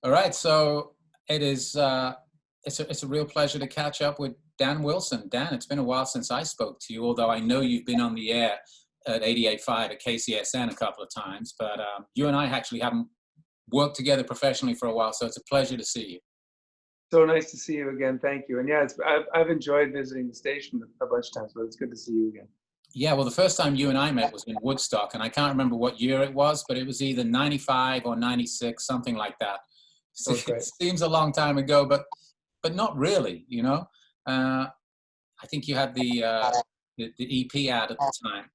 All right, so it's a real pleasure to catch up with Dan Wilson. Dan, it's been a while since I spoke to you, although I know you've been on the air at 88.5 at KCSN a couple of times, but you and I actually haven't worked together professionally for a while, so it's a pleasure to see you. So nice to see you again. Thank you. And yeah, I've enjoyed visiting the station a bunch of times, but it's good to see you again. Yeah, well, the first time you and I met was in Woodstock, and I can't remember what year it was, but it was either 95 or 96, something like that. So That's it right. seems a long time ago, but not really, you know. I think you had the EP out at the time,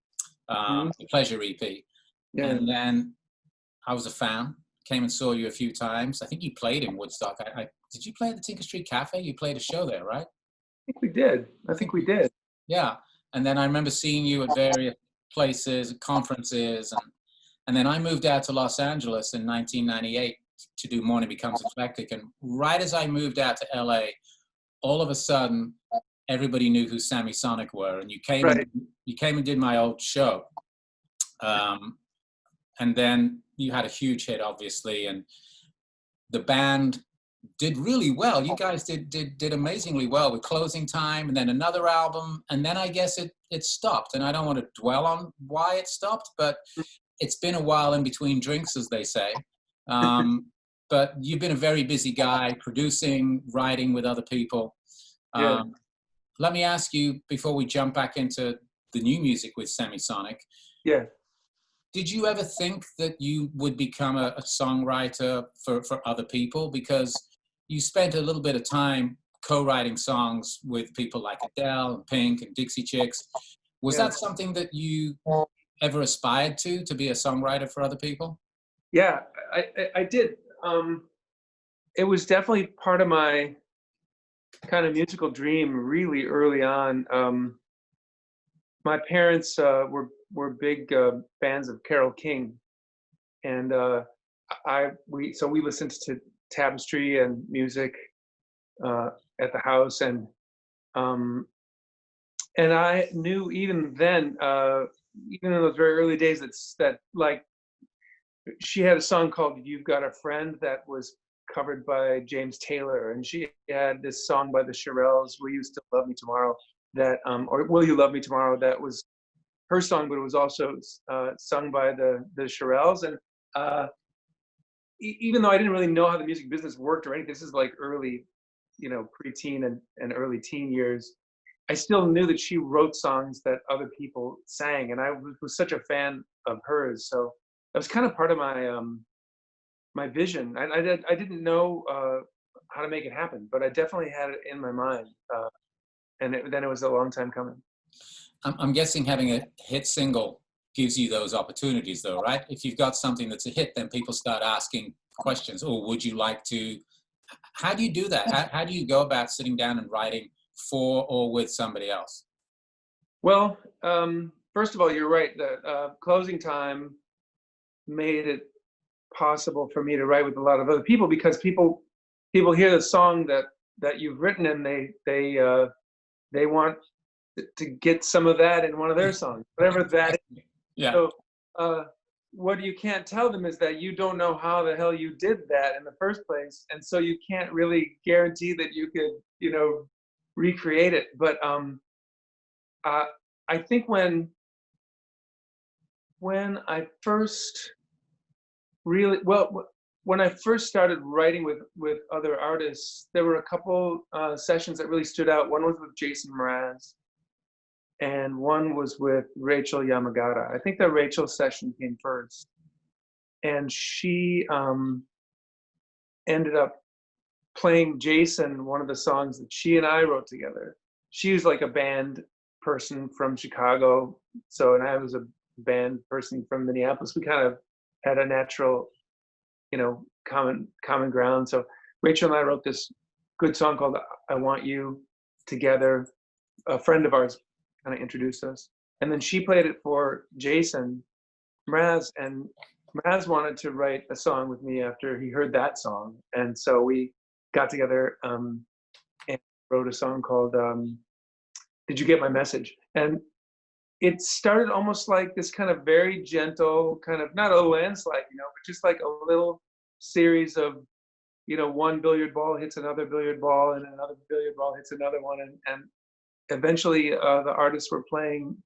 the Pleasure EP, Yeah. and then I was a fan. Came and saw you a few times. I think you played in Woodstock. Did you play at the Tinker Street Cafe? You played a show there, right? I think we did. Yeah. And then I remember seeing you at various places, conferences, and then I moved out to Los Angeles in 1998 to do Morning Becomes Eclectic. And right as I moved out to LA, all of a sudden, everybody knew who Semisonic were, and you came Right. and did my old show, and then you had a huge hit, obviously, and the band did really well. You guys did amazingly well with Closing Time, and then another album, and then I guess it stopped. And I don't want to dwell on why it stopped, but it's been a while in between drinks, as they say. But you've been a very busy guy, producing, writing with other people. Yeah. Let me ask you, before we jump back into the new music with Semisonic, Yeah. did you ever think that you would become a songwriter for other people? Because you spent a little bit of time co-writing songs with people like Adele and Pink and Dixie Chicks. Was Yeah. that something that you ever aspired to be a songwriter for other people? Yeah, I did. It was definitely part of my kind of musical dream really early on. My parents were big fans of Carole King, and we listened to Tapestry and music at the house, um, and I knew even then, even in those very early days, that like she had a song called "You've Got a Friend" that was covered by James Taylor, and she had this song by the Shirelles, "Will You Still Love Me Tomorrow?" That or "Will You Love Me Tomorrow?" That was her song, but it was also sung by the Shirelles. And even though I didn't really know how the music business worked or anything, this is like early, preteen and early teen years. I still knew that she wrote songs that other people sang, and I was such a fan of hers. So that was kind of part of my vision. I didn't know how to make it happen, but I definitely had it in my mind, and then it was a long time coming. I'm guessing having a hit single gives you those opportunities, though, right? If you've got something that's a hit, then people start asking questions. Or would you like to? How do you do that? How do you go about sitting down and writing for or with somebody else? Well, first of all, you're right. The Closing Time made it possible for me to write with a lot of other people, because people hear the song that you've written, and they want to get some of that in one of their songs, whatever that is. Yeah. So what you can't tell them is that you don't know how the hell you did that in the first place, and so you can't really guarantee that you could recreate it. But I think when I first when I first started writing with other artists, there were a couple sessions that really stood out. One was with Jason Mraz, and one was with Rachel Yamagata. I think the Rachel session came first, and she ended up playing Jason one of the songs that she and I wrote together. She was like a band person from Chicago, and I was a band person from Minneapolis. We kind of had a natural, common ground. So Rachel and I wrote this good song called "I Want You" together. A friend of ours kind of introduced us, and then she played it for Jason Mraz, and Mraz wanted to write a song with me after he heard that song, and so we got together and wrote a song called "Did You Get My Message?" And it started almost like this kind of very gentle, kind of not a landslide, but just like a little series of one billiard ball hits another billiard ball, and another billiard ball hits another one, and eventually the artists were playing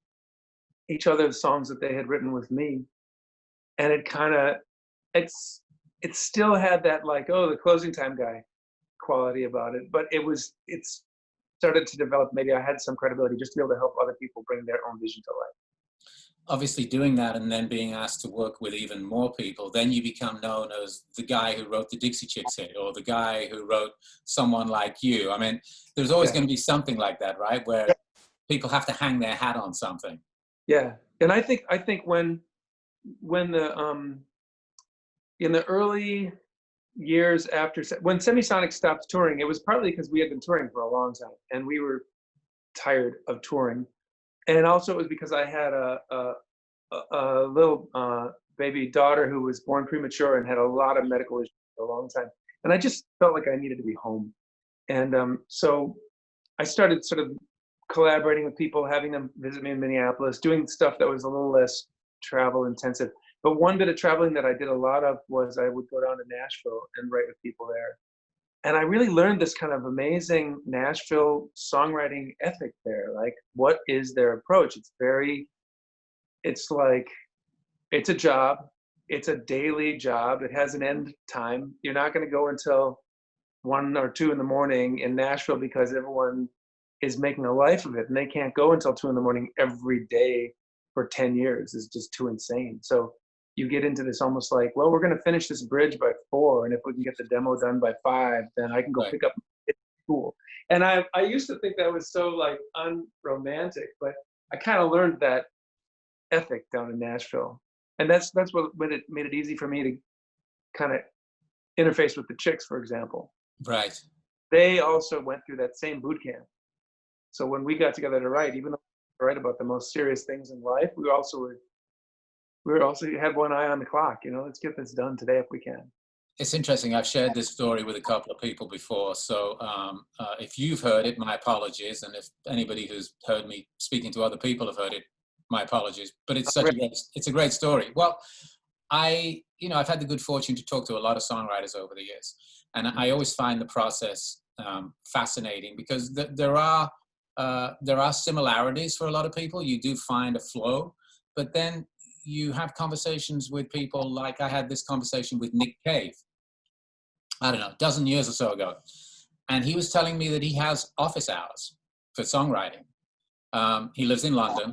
each other's songs that they had written with me, and it still had that, like, oh, the closing time guy quality about it, but it's started to develop. Maybe I had some credibility just to be able to help other people bring their own vision to life. Obviously doing that and then being asked to work with even more people, then you become known as the guy who wrote the Dixie Chicks hit, or the guy who wrote Someone Like You. I mean, there's always going to be something like that, right? Where people have to hang their hat on something. Yeah. And I think when the in the early years after, when Semisonic stopped touring, it was partly because we had been touring for a long time and we were tired of touring. And also it was because I had a little baby daughter who was born premature and had a lot of medical issues for a long time. And I just felt like I needed to be home. And so I started sort of collaborating with people, having them visit me in Minneapolis, doing stuff that was a little less travel intensive. But one bit of traveling that I did a lot of was I would go down to Nashville and write with people there. And I really learned this kind of amazing Nashville songwriting ethic there. Like, what is their approach? It's like, it's a job. It's a daily job. It has an end time. You're not going to go until 1 or 2 in the morning in Nashville because everyone is making a life of it. And they can't go until 2 in the morning every day for 10 years. It's just too insane. So you get into this almost like, well, we're going to finish this bridge by 4, and if we can get the demo done by 5, then I can go pick up school. And I used to think that was so like unromantic, but I kind of learned that ethic down in Nashville, and that's what made it easy for me to kind of interface with the Chicks, for example. Right. They also went through that same boot camp. So when we got together to write, even though we write about the most serious things in life, we also had one eye on the clock. Let's get this done today if we can. It's interesting. I've shared this story with a couple of people before. So if you've heard it, my apologies. And if anybody who's heard me speaking to other people have heard it, my apologies. But it's it's a great story. Well, I've had the good fortune to talk to a lot of songwriters over the years. And I always find the process fascinating because there are similarities for a lot of people. You do find a flow, but then you have conversations with people, like I had this conversation with Nick Cave, I don't know, a dozen years or so ago. And he was telling me that he has office hours for songwriting. He lives in London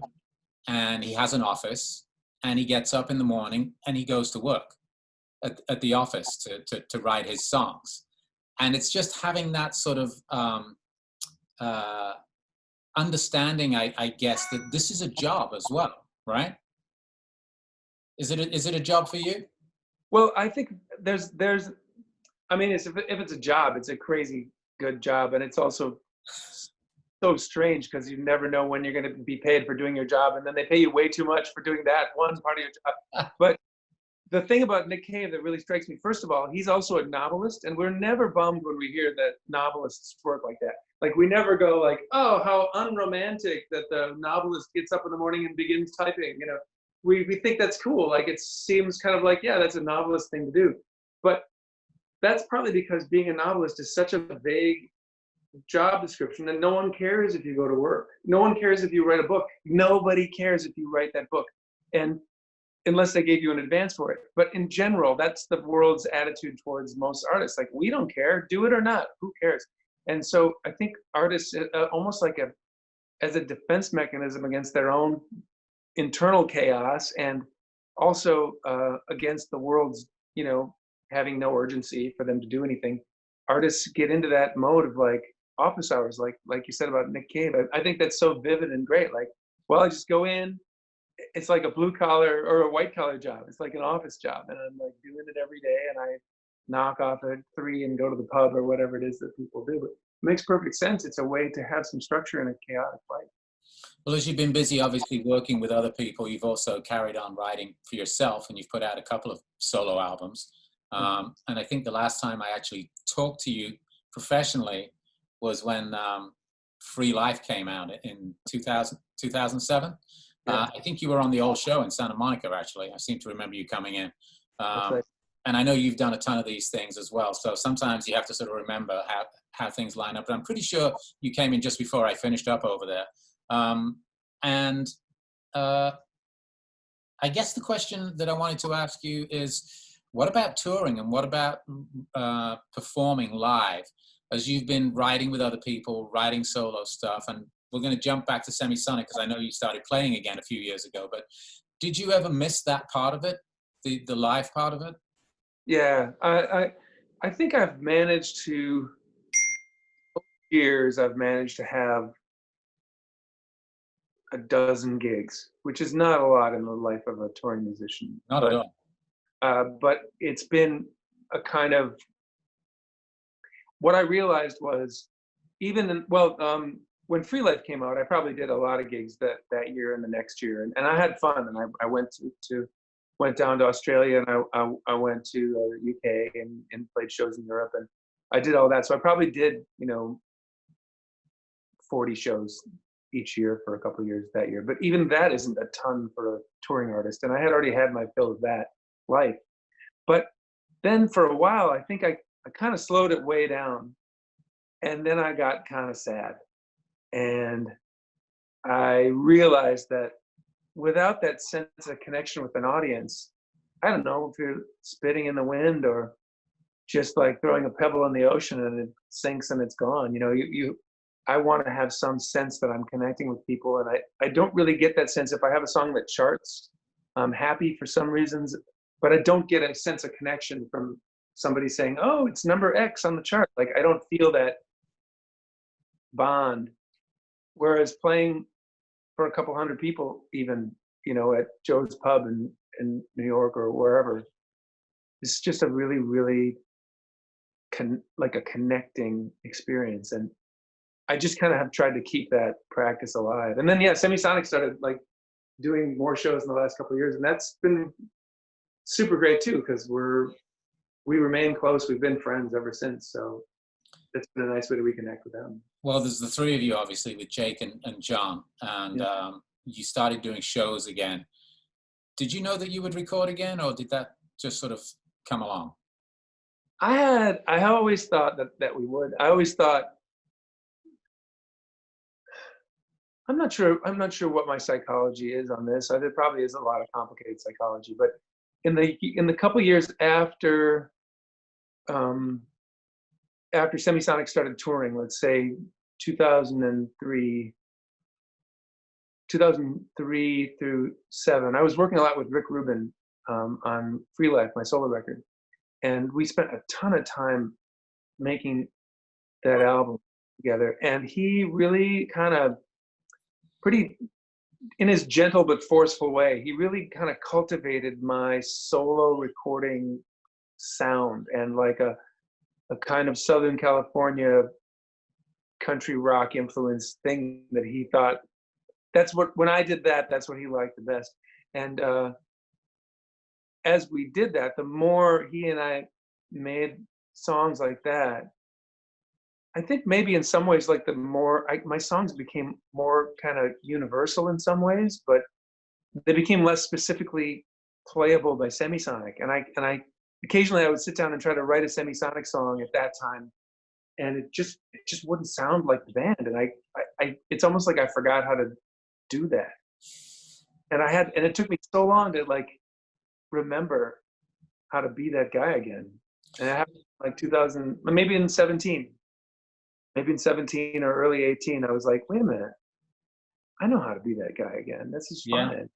and he has an office, and he gets up in the morning and he goes to work at the office to write his songs. And it's just having that sort of understanding, I guess, that this is a job as well, right? Is it a job for you? Well, I think if it's a job, it's a crazy good job. And it's also so strange because you never know when you're going to be paid for doing your job. And then they pay you way too much for doing that one part of your job. But the thing about Nick Cave that really strikes me, first of all, he's also a novelist. And we're never bummed when we hear that novelists work like that. Like, we never go like, oh, how unromantic that the novelist gets up in the morning and begins typing, We think that's cool. Like, it seems kind of like, yeah, that's a novelist thing to do. But that's partly because being a novelist is such a vague job description, and no one cares if you go to work. No one cares if you write a book. Nobody cares if you write that book, and unless they gave you an advance for it. But in general, that's the world's attitude towards most artists. Like, we don't care, do it or not, who cares? And so I think artists, almost like as a defense mechanism against their own internal chaos, and also against the world's, having no urgency for them to do anything, artists get into that mode of like office hours, like you said about Nick Cave. I think that's so vivid and great. Like, well, I just go in. It's like a blue collar or a white collar job. It's like an office job, and I'm like doing it every day. And I knock off at 3 and go to the pub or whatever it is that people do. But it makes perfect sense. It's a way to have some structure in a chaotic life. Well, as you've been busy, obviously, working with other people, you've also carried on writing for yourself, and you've put out a couple of solo albums. And I think the last time I actually talked to you professionally was when Free Life came out in 2007. Yeah. I think you were on the old show in Santa Monica, actually. I seem to remember you coming in. That's right. and I know you've done a ton of these things as well. So sometimes you have to sort of remember how things line up. But I'm pretty sure you came in just before I finished up over there. And I guess the question that I wanted to ask you is, what about touring and what about performing live? As you've been writing with other people, writing solo stuff, and we're going to jump back to Semisonic because I know you started playing again a few years ago, but did you ever miss that part of it, the live part of it? Yeah, I think I've managed to, years I've managed to have a dozen gigs, which is not a lot in the life of a touring musician. Not at all. But it's been a kind of, what I realized was, even in, when Free Life came out, I probably did a lot of gigs that year and the next year, and I had fun, and I went went down to Australia, and I went to the UK and played shows in Europe, and I did all that. So I probably did 40 shows each year for a couple of years that year. But even that isn't a ton for a touring artist, and I had already had my fill of that life. But then for a while, I think I kind of slowed it way down, and then I got kind of sad, and I realized that without that sense of connection with an audience, I don't know if you're spitting in the wind or just like throwing a pebble in the ocean and it sinks and it's gone. I want to have some sense that I'm connecting with people, and I don't really get that sense. If I have a song that charts, I'm happy for some reasons, but I don't get a sense of connection from somebody saying, "Oh, it's number X on the chart." Like, I don't feel that bond. Whereas playing for a couple hundred people, even, at Joe's Pub in New York or wherever, it's just a really, really like a connecting experience. And I just kind of have tried to keep that practice alive. And then, yeah, Semisonic started like doing more shows in the last couple of years, and that's been super great too, because we remain close. We've been friends ever since. So it's been a nice way to reconnect with them. Well, there's the three of you, obviously, with Jake and John, and Yeah. you started doing shows again. Did you know that you would record again, or did that just sort of come along? I always thought that we would. I always thought, I'm not sure what my psychology is on this. There probably is a lot of complicated psychology, but in the couple years after Semisonic started touring, let's say 2003 through 7, I was working a lot with Rick Rubin on Free Life, my solo record, and we spent a ton of time making that album together. And he really kind of, pretty, in his gentle but forceful way, he really kind of cultivated my solo recording sound, and like a kind of Southern California country rock influence thing that he thought, when I did that, that's what he liked the best. And as we did that, the more he and I made songs like that, I think maybe in some ways, like, the more my songs became more kind of universal in some ways, but they became less specifically playable by Semisonic. And I occasionally I would sit down and try to write a Semisonic song at that time, and it just wouldn't sound like the band. And I it's almost like I forgot how to do that. And it took me so long to like remember how to be that guy again. And I have like 2000, maybe in 17 or early 18, I was like, wait a minute, I know how to be that guy again. This is Yeah. fine.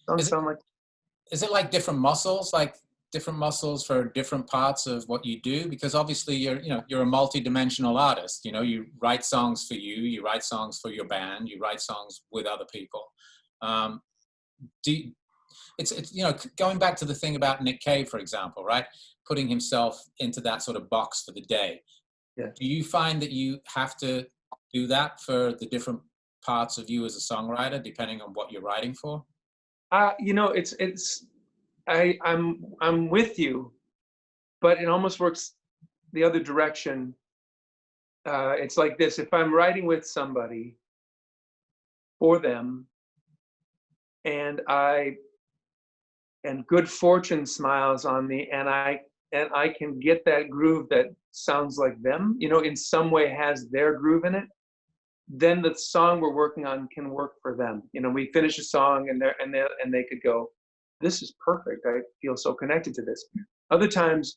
Songs sound like. Is it like different muscles for different parts of what you do? Because obviously you're a multi-dimensional artist. You write songs for you write songs for your band, you write songs with other people. It's going back to the thing about Nick Cave, for example, right? Putting himself into that sort of box for the day. Yeah. Do you find that you have to do that for the different parts of you as a songwriter, depending on what you're writing for? I'm with you, but it almost works the other direction. It's like this: if I'm writing with somebody for them, and I and good fortune smiles on me, and I can get that groove that sounds like them, you know, in some way has their groove in it, then the song we're working on can work for them. You know, we finish a song and they could go, this is perfect. I feel so connected to this. Other times,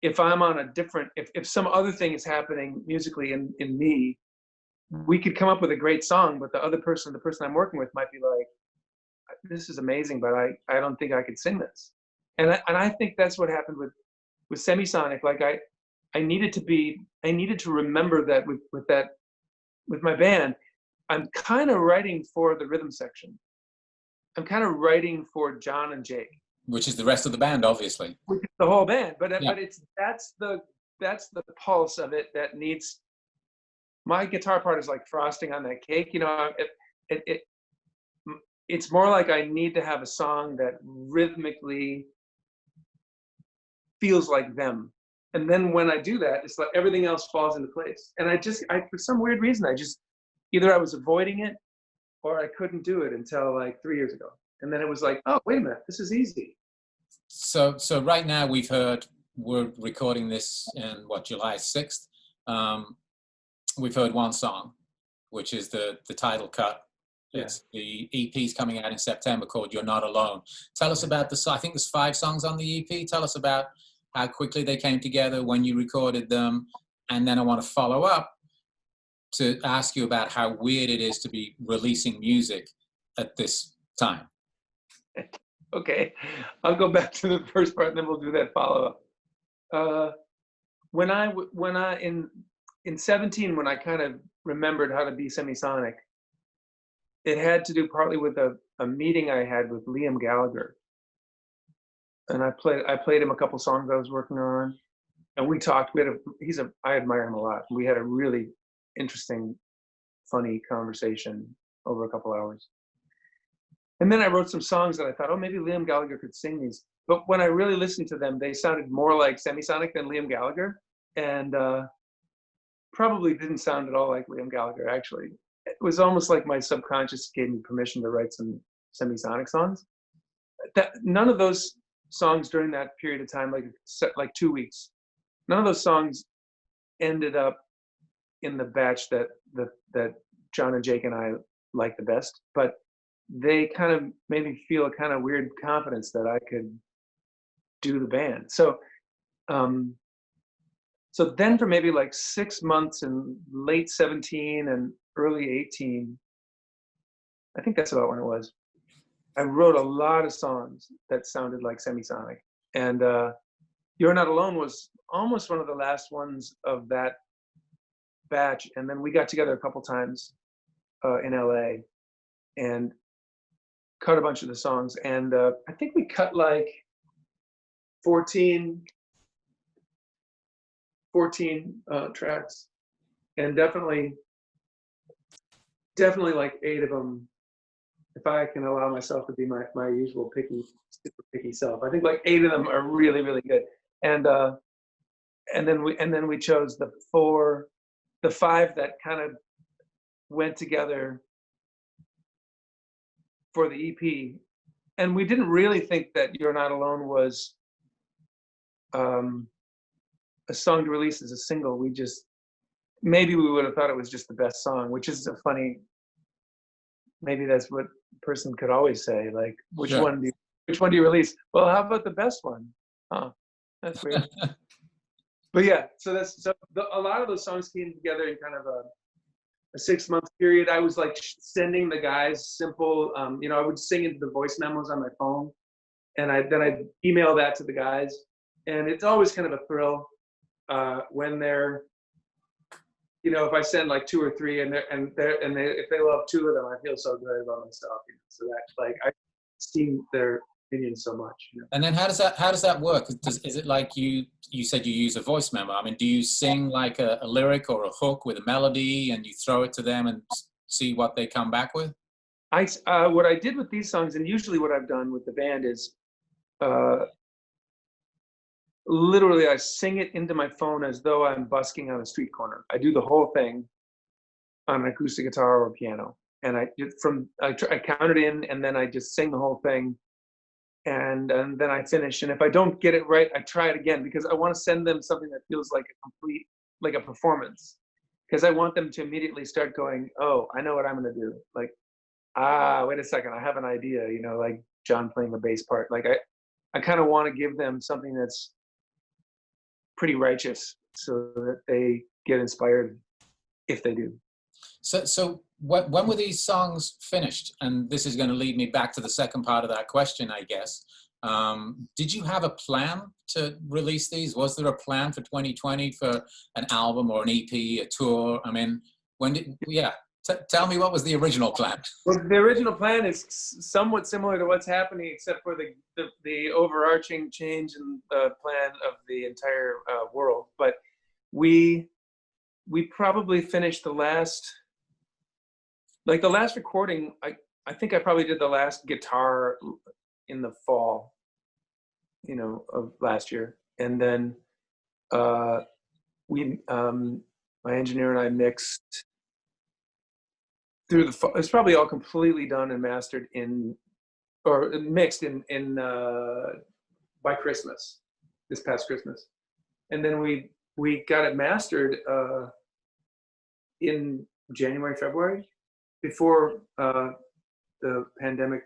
if I'm on a different, if some other thing is happening musically in me, we could come up with a great song, but the person I'm working with might be like, this is amazing, but I don't think I could sing this. And I think that's what happened with Semisonic. Like I needed to remember that with my band, I'm kind of writing for the rhythm section. I'm kind of writing for John and Jake, which is the rest of the band, obviously. Which is the whole band, but Yeah. that's the pulse of it that needs. My guitar part is like frosting on that cake, you know. It's more like I need to have a song that rhythmically feels like them, and then when I do that, it's like everything else falls into place. And I for some weird reason, either I was avoiding it or I couldn't do it until like 3 years ago. And then it was like, oh, wait a minute, this is easy. So right now we're recording this in July 6th. We've heard one song, which is the title cut. Yeah. It's the EP's coming out in September called You're Not Alone. Tell us about I think there's 5 songs on the EP. Tell us about how quickly they came together, when you recorded them. And then I want to follow up to ask you about how weird it is to be releasing music at this time. Okay, I'll go back to the first part and then we'll do that follow-up. When I in 17, when I kind of remembered how to be Semisonic, it had to do partly with a meeting I had with Liam Gallagher. And I played him a couple songs I was working on, and we talked. I admire him a lot. We had a really interesting, funny conversation over a couple hours. And then I wrote some songs that I thought, oh, maybe Liam Gallagher could sing these. But when I really listened to them, they sounded more like Semisonic than Liam Gallagher, and probably didn't sound at all like Liam Gallagher, actually. It was almost like my subconscious gave me permission to write some Semisonic songs. None of those songs during that period of time, like 2 weeks, none of those songs ended up in the batch that John and Jake and I like the best, but they kind of made me feel a kind of weird confidence that I could do the band. So then for maybe like 6 months in late 17 and early 18, I think that's about when it was, I wrote a lot of songs that sounded like Semisonic. And You're Not Alone was almost one of the last ones of that batch. And then we got together a couple times in LA and cut a bunch of the songs. And I think we cut like 14 tracks, and definitely like 8 of them, if I can allow myself to be my usual super picky self, I think like 8 of them are really, really good. And then we chose the 5 that kind of went together for the EP. And we didn't really think that You're Not Alone was a song to release as a single. Maybe we would have thought it was just the best song, which is a funny, maybe that's what a person could always say, like, which one do you release? Well, how about the best one? Huh, that's weird. But yeah, a lot of those songs came together in kind of a 6-month period. I was like sending the guys simple, I would sing into the voice memos on my phone, and I'd email that to the guys. And it's always kind of a thrill when they're, if I send like 2 or 3 and if they love 2 of them, I feel so good about myself. So that, like, I esteem their opinion so much. And then how does that work? Is it like you said you use a voice memo? I mean, do you sing like a lyric or a hook with a melody and you throw it to them and see what they come back with? What I did with these songs, and usually what I've done with the band, is literally I sing it into my phone as though I'm busking on a street corner. I do the whole thing on an acoustic guitar or piano, and I count it in, and then I just sing the whole thing. and then I finish. And if I don't get it right, I try it again, because I want to send them something that feels like a complete, like a performance, because I want them to immediately start going, oh, I know what I'm going to do. Like, wait a second, I have an idea, you know, like John playing the bass part. Like I kind of want to give them something that's pretty righteous, so that they get inspired if they do. So when were these songs finished? And this is going to lead me back to the second part of that question, I guess. Did you have a plan to release these? Was there a plan for 2020 for an album or an EP, a tour? I mean, tell me, what was the original plan? Well, the original plan is somewhat similar to what's happening, except for the overarching change in the plan of the entire world. But we probably finished the last recording. I think I probably did the last guitar in the fall, you know, of last year. And then my engineer and I mixed through the fall. It's probably all completely done and mastered or mixed in by Christmas, this past Christmas. And then we got it mastered in January, February, before the pandemic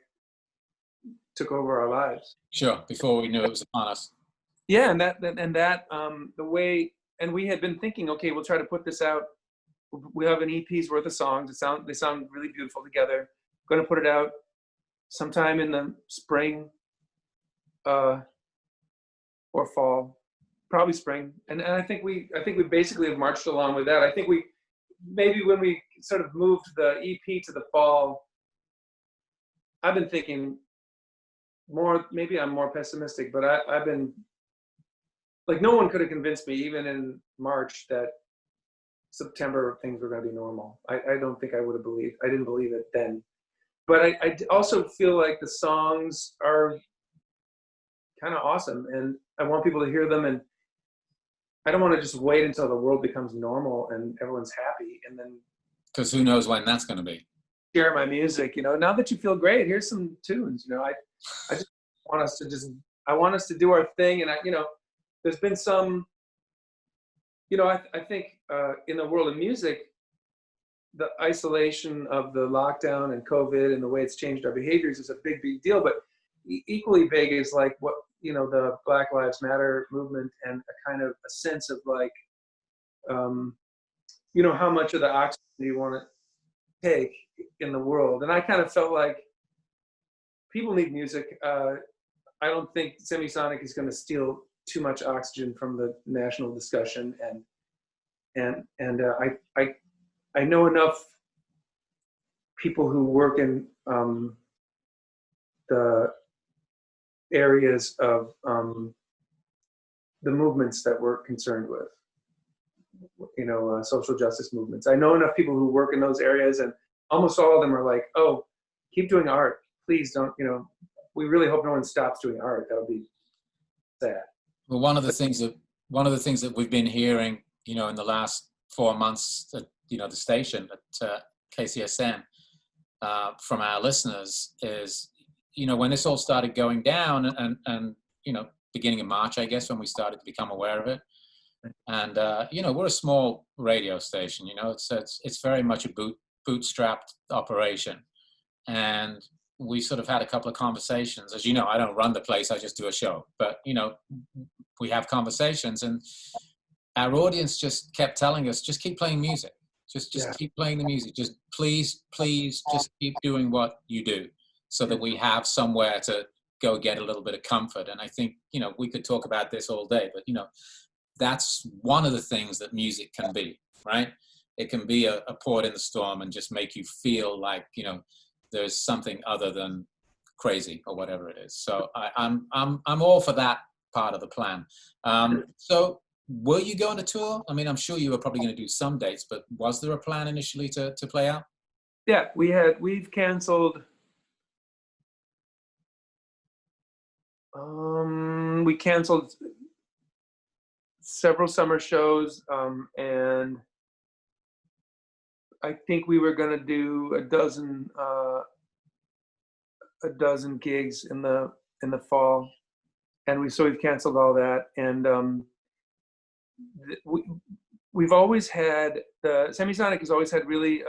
took over our lives. Sure, before we knew it was upon us. Yeah, and the way, and we had been thinking, okay, we'll try to put this out. We have an EP's worth of songs. They sound really beautiful together. Going to put it out sometime in the spring or fall, probably spring. And I think we basically have marched along with that. I think maybe when we sort of moved the EP to the fall, I've been thinking more, maybe I'm more pessimistic, but I've been like, no one could have convinced me even in March that September things were going to be normal. I don't think I would have believed. I didn't believe it then. But I also feel like the songs are kind of awesome, and I want people to hear them, and I don't want to just wait until the world becomes normal and everyone's happy, and then, because who knows when that's going to be. Share my music, you know. Now that you feel great, here's some tunes, you know. I just want us to do our thing, and you know, there's been some, you know, I think in the world of music, the isolation of the lockdown and COVID and the way it's changed our behaviors is a big deal. But equally big is like what, you know, the Black Lives Matter movement, and a kind of a sense of like, you know, how much of the oxygen do you want to take in the world? And I kind of felt like people need music. I don't think Semisonic is going to steal too much oxygen from the national discussion, and I know enough people who work in the areas of the movements that we're concerned with, you know, social justice movements. I know enough people who work in those areas, and almost all of them are like, oh, keep doing art. Please don't, you know, we really hope no one stops doing art. That would be sad. Well, one of the things that we've been hearing, you know, in the last 4 months at, you know, the station at KCSN from our listeners is, you know, when this all started going down, and you know, beginning of March, I guess, when we started to become aware of it, and you know, we're a small radio station, you know, it's very much a bootstrapped operation, and we sort of had a couple of conversations. As you know, I don't run the place, I just do a show, but you know, we have conversations, and our audience just kept telling us, just keep playing music, just keep playing the music, just please just keep doing what you do, so that we have somewhere to go get a little bit of comfort. And I think, you know, we could talk about this all day, but you know, that's one of the things that music can be, right? It can be a port in the storm and just make you feel like, you know, there's something other than crazy or whatever it is. So I'm all for that part of the plan. So were you going to tour? I mean, I'm sure you were probably going to do some dates, but was there a plan initially to play out? Yeah, we've canceled. We canceled several summer shows, and I think we were going to do a dozen gigs in the in the fall, and we've canceled all that. And we've always had, the Semisonic has always had really,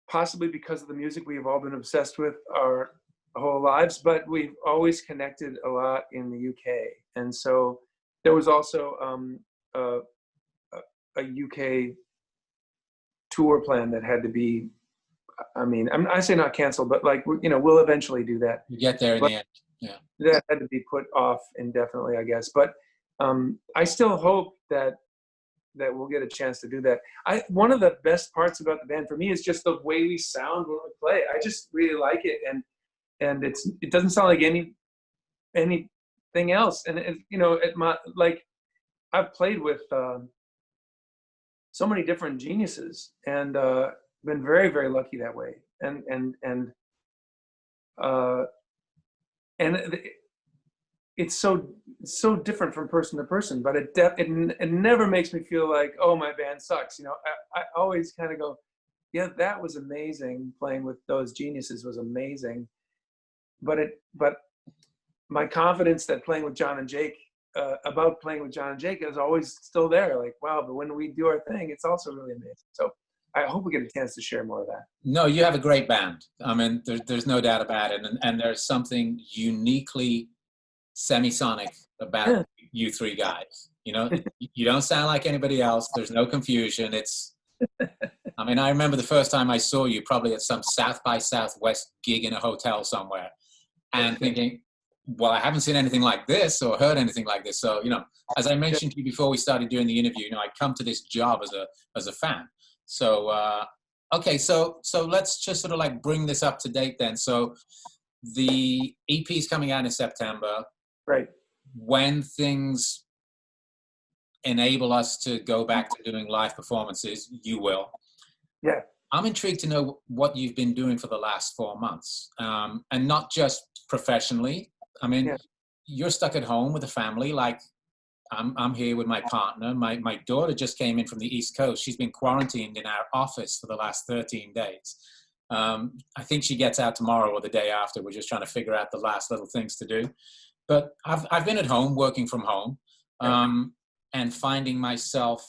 possibly because of the music we've all been obsessed with our whole lives, but we've always connected a lot in the UK. And so there was also a UK tour plan that had to be, I mean, I say not canceled, but like, you know, we'll eventually do that. You get there in But the end. Yeah. that had to be put off indefinitely, I guess. But I still hope that we'll get a chance to do that. One of the best parts about the band for me is just the way we sound when we play. I just really like it, and it doesn't sound like anything else. And you know, I've played with so many different geniuses, and been very, very lucky that way. And it's so different from person to person, but it never makes me feel like, oh, my band sucks. You know, I always kind of go, yeah, that was amazing. Playing with those geniuses was amazing. But my confidence that playing with John and Jake, about playing with John and Jake, is always still there. Like, wow, but when we do our thing, it's also really amazing. So I hope we get a chance to share more of that. No, you have a great band. I mean, there's no doubt about it. And there's something uniquely Semisonic about you three guys. You know, you don't sound like anybody else. There's no confusion. I mean, I remember the first time I saw you, probably at some South by Southwest gig in a hotel somewhere, and thinking, well, I haven't seen anything like this or heard anything like this. So, you know, as I mentioned to you before we started doing the interview, you know, I come to this job as a fan. So, okay, so let's just sort of like bring this up to date then. So the EP is coming out in September. Right. When things enable us to go back to doing live performances, you will. Yeah. I'm intrigued to know what you've been doing for the last 4 months, and not just professionally. I mean, you're stuck at home with a family. Like, I'm here with my partner. My daughter just came in from the East Coast. She's been quarantined in our office for the last 13 days. I think she gets out tomorrow or the day after. We're just trying to figure out the last little things to do. But I've been at home, working from home, and finding myself,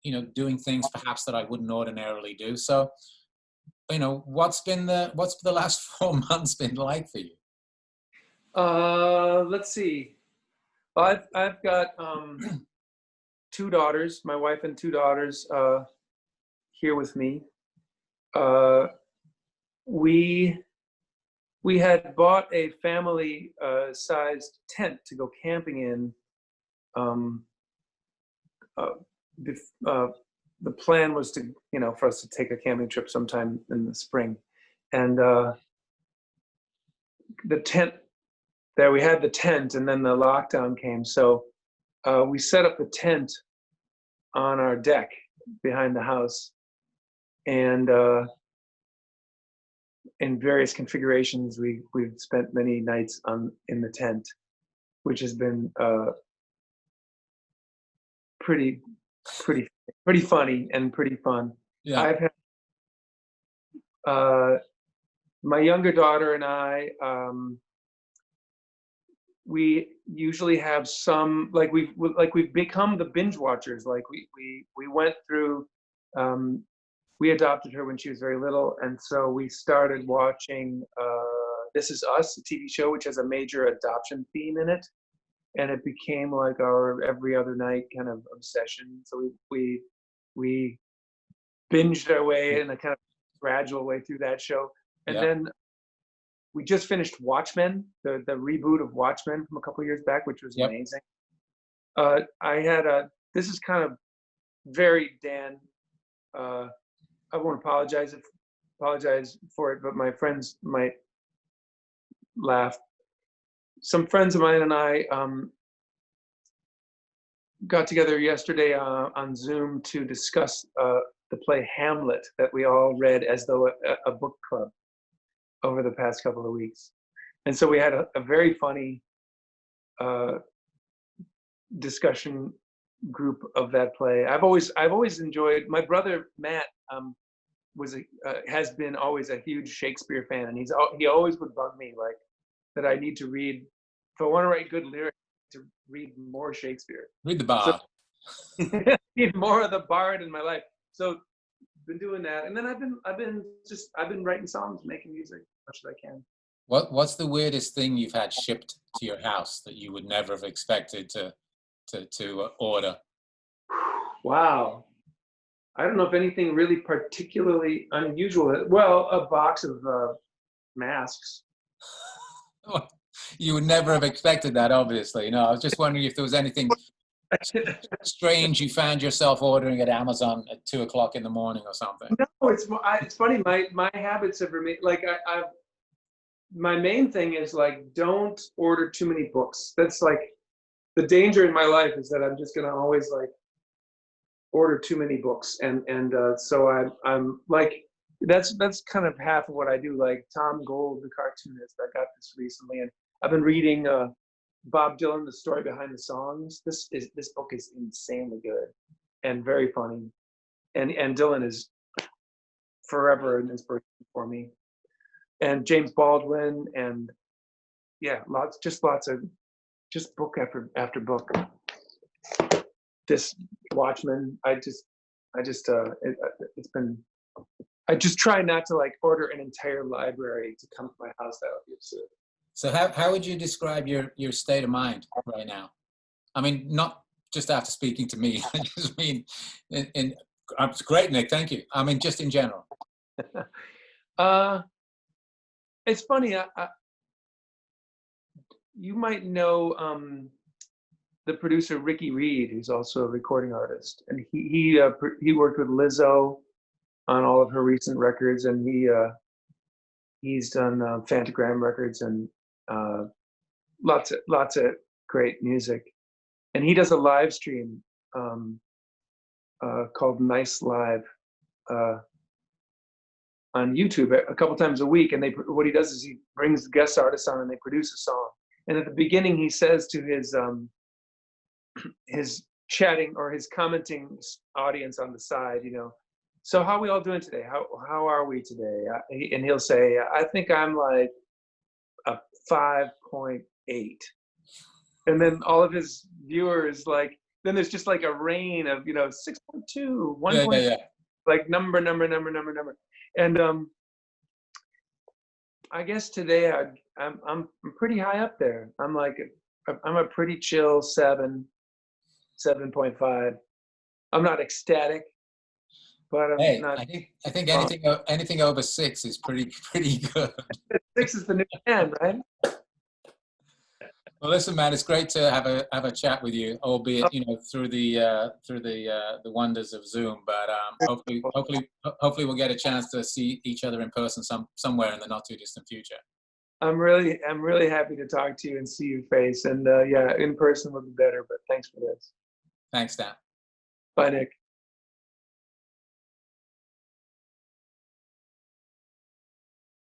you know, doing things perhaps that I wouldn't ordinarily do. So, you know, what's the last 4 months been like for you? Let's see. Well, I've got 2 daughters, my wife and 2 daughters, here with me. We had bought a family sized tent to go camping in. The plan was to, you know, for us to take a camping trip sometime in the spring, and we had the tent, and then the lockdown came. So we set up the tent on our deck behind the house, and in various configurations, we've spent many nights in the tent, which has been pretty funny and pretty fun. Yeah. I've had my younger daughter and I, we usually have some, like we've become the binge watchers. Like we went through, we adopted her when she was very little, and so we started watching This Is Us, a TV show which has a major adoption theme in it, and it became like our every other night kind of obsession. So we binged our way in a kind of gradual way through that show, and then we just finished Watchmen, the reboot of Watchmen from a couple of years back, which was amazing. This is kind of very Dan. I won't apologize for it, but my friends might laugh. Some friends of mine and I got together yesterday on Zoom to discuss the play Hamlet that we all read as though a book club over the past couple of weeks. And so we had a very funny discussion group of that play. I've always enjoyed, my brother Matt has been always a huge Shakespeare fan, and he always would bug me like that I need to read, if I want to write good lyrics, to read more Shakespeare. Read the So Bard. need more of the Bard in my life. So been doing that, and then I've been writing songs, making music as much as I can. What's the weirdest thing you've had shipped to your house that you would never have expected to order? Wow. I don't know if anything really particularly unusual. Well, a box of masks. You would never have expected that, obviously. No, I was just wondering if there was anything strange you found yourself ordering at Amazon at 2 o'clock in the morning or something. No, it's funny. My habits have remained like I've. My main thing is like, don't order too many books. That's like the danger in my life, is that I'm just gonna always like order too many books, and so I'm like, that's kind of half of what I do. Like Tom Gold, the cartoonist, I got this recently, and I've been reading Bob Dylan, The Story Behind the Songs. This book is insanely good and very funny, and Dylan is forever an inspiration for me. And James Baldwin, and yeah, lots of book after book. This Watchmen, it's been. I just try not to like order an entire library to come to my house. That would be absurd. So how would you describe your state of mind right now? I mean, not just after speaking to me. I just mean, it's great, Nic. Thank you. I mean, just in general. It's funny. You might know the producer Ricky Reed, who's also a recording artist, and he worked with Lizzo on all of her recent records, and he's done Fantagram Records and lots of great music. And he does a live stream called Nice Live on YouTube a couple times a week, and what he does is he brings guest artists on and they produce a song. And at the beginning, he says to his chatting or his commenting audience on the side, so how are we all doing today? How are we today? And he'll say, I think I'm like a 5.8. And then all of his viewers, like, then there's just like a rain of 6.2, 1. Yeah. Like number. And I guess today I'm pretty high up there. I'm a pretty chill 7.5. I'm not ecstatic, but I'm not. I think anything over 6 is pretty good. 6 is the new 10, right? Well, listen, man, it's great to have a chat with you, albeit through the wonders of Zoom. But hopefully we'll get a chance to see each other in person somewhere in the not too distant future. I'm really happy to talk to you and see your face, and yeah, in person would be better. But thanks for this. Thanks, Dan. Bye, Nic.